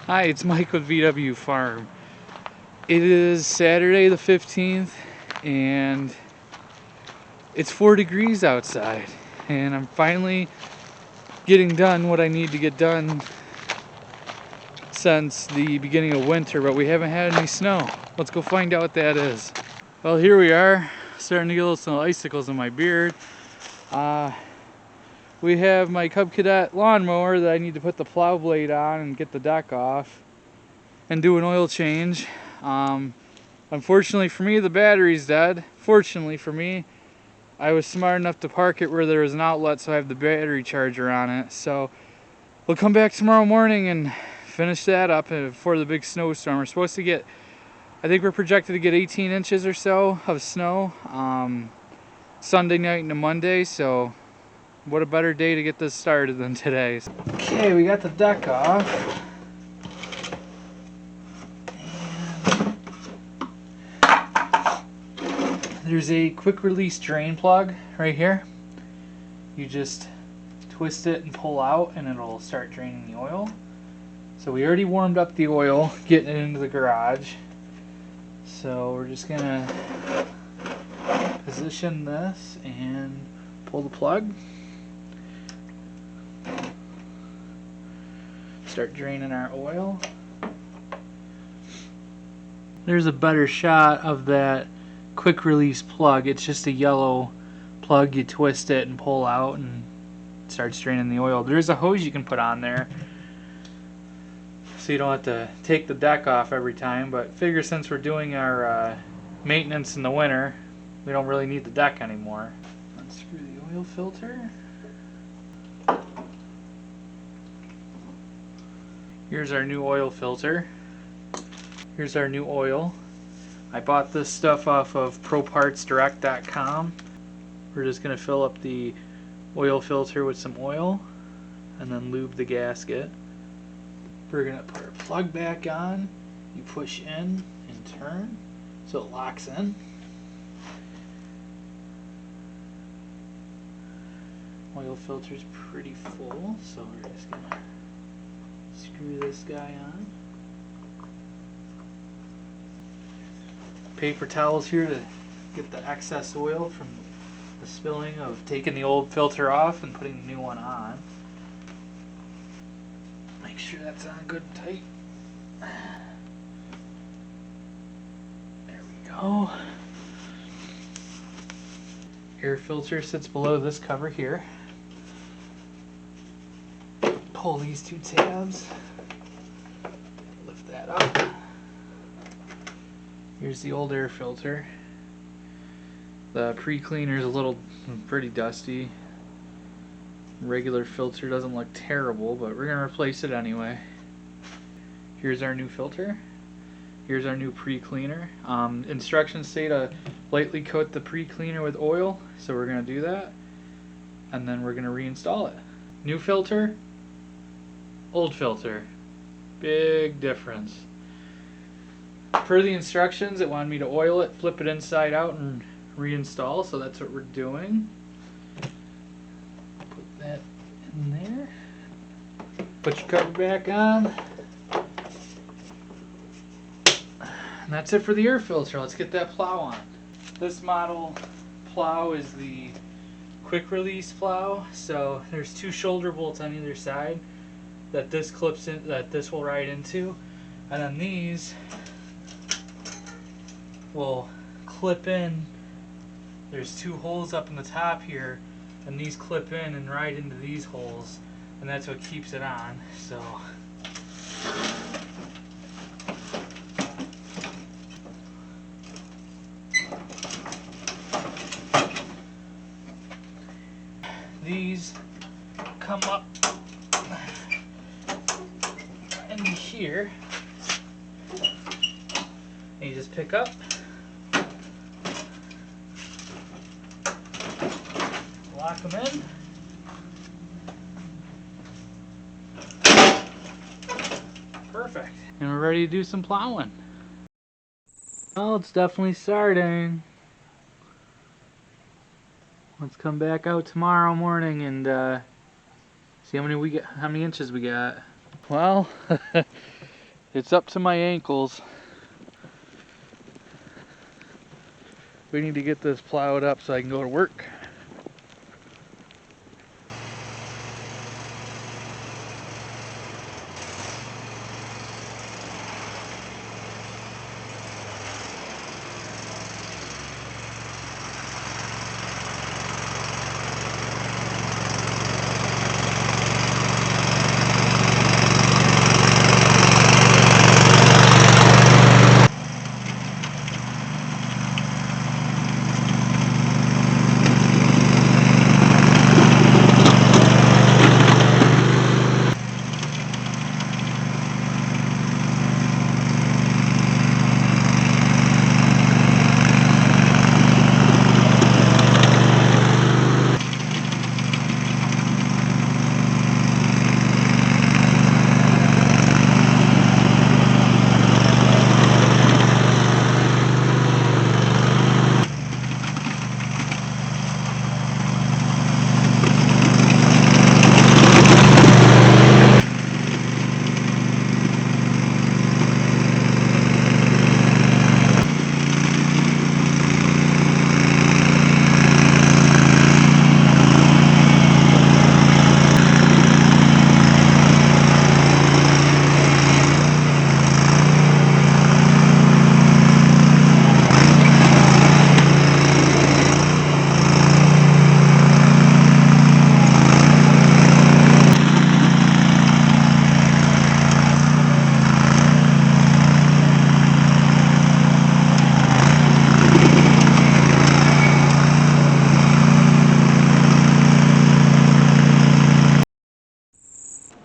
Hi, it's Mike with VW Farm. It is Saturday the 15th and it's 4 degrees outside, and I'm finally getting done what I need to get done since the beginning of winter, but we haven't had any snow. Let's go find out what that is. Well, here we are, starting to get some icicles in my beard. We have my Cub Cadet lawnmower that I need to put the plow blade on and get the deck off and do an oil change. Unfortunately for me, the battery's dead. Fortunately for me, I was smart enough to park it where there was an outlet, so I have the battery charger on it. So we'll come back tomorrow morning and finish that up before the big snowstorm. We're supposed to get, I think we're projected to get 18 inches or so of snow Sunday night into Monday, so what a better day to get this started than today. Okay, we got the deck off. There's a quick release drain plug right here. You just twist it and pull out and it'll start draining the oil. So we already warmed up the oil getting it into the garage. So we're just gonna position this and pull the plug. Start draining our oil. There's a better shot of that quick release plug. It's just a yellow plug. You twist it and pull out and it starts draining the oil. There's a hose you can put on there so you don't have to take the deck off every time, but figure since we're doing our maintenance in the winter, we don't really need the deck anymore. Unscrew the oil filter. Here's our new oil filter. Here's our new oil. I bought this stuff off of ProPartsDirect.com. We're just going to fill up the oil filter with some oil and then lube the gasket. We're going to put our plug back on. You push in and turn so it locks in. Oil filter's pretty full, so we're just going to screw this guy on. Paper towels here to get the excess oil from the spilling of taking the old filter off and putting the new one on. Make sure that's on good and tight. There we go. Air filter sits below this cover here. Pull these two tabs. Lift that up. Here's the old air filter. The pre-cleaner is pretty dusty. Regular filter doesn't look terrible, but we're gonna replace it anyway. Here's our new filter. Here's our new pre-cleaner. Instructions say to lightly coat the pre-cleaner with oil, so we're gonna do that, and then we're gonna reinstall it. New filter, old filter, big difference. Per the instructions, it wanted me to oil it, flip it inside out, and reinstall, so that's what we're doing. Put that in there. Put your cover back on. And that's it for the air filter. Let's get that plow on. This model plow is the quick release plow, so there's two shoulder bolts on either side that this clips in, that this will ride into, and then these will clip in. There's two holes up in the top here, and these clip in and ride into these holes, and that's what keeps it on. So these come up into here, and you just pick up, lock them in. Perfect. And we're ready to do some plowing. Well, it's definitely starting. Let's come back out tomorrow morning and see how many inches we got. Well, It's up to my ankles. We need to get this plowed up so I can go to work.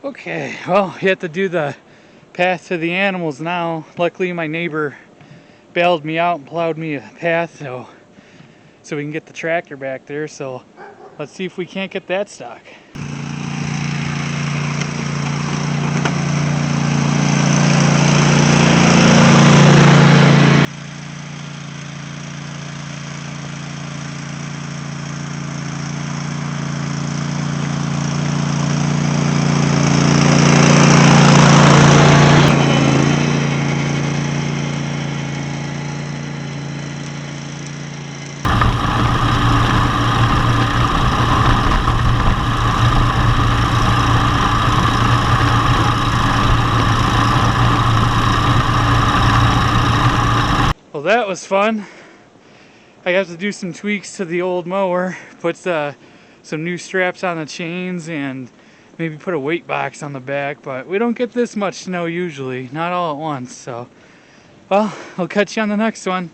Okay, well, you have to do the path to the animals now. Luckily, my neighbor bailed me out and plowed me a path so we can get the tractor back there. So let's see if we can't get that stuck. Well, that was fun. I have to do some tweaks to the old mower, put some new straps on the chains and maybe put a weight box on the back, but we don't get this much snow usually, not all at once. So, well, I'll catch you on the next one.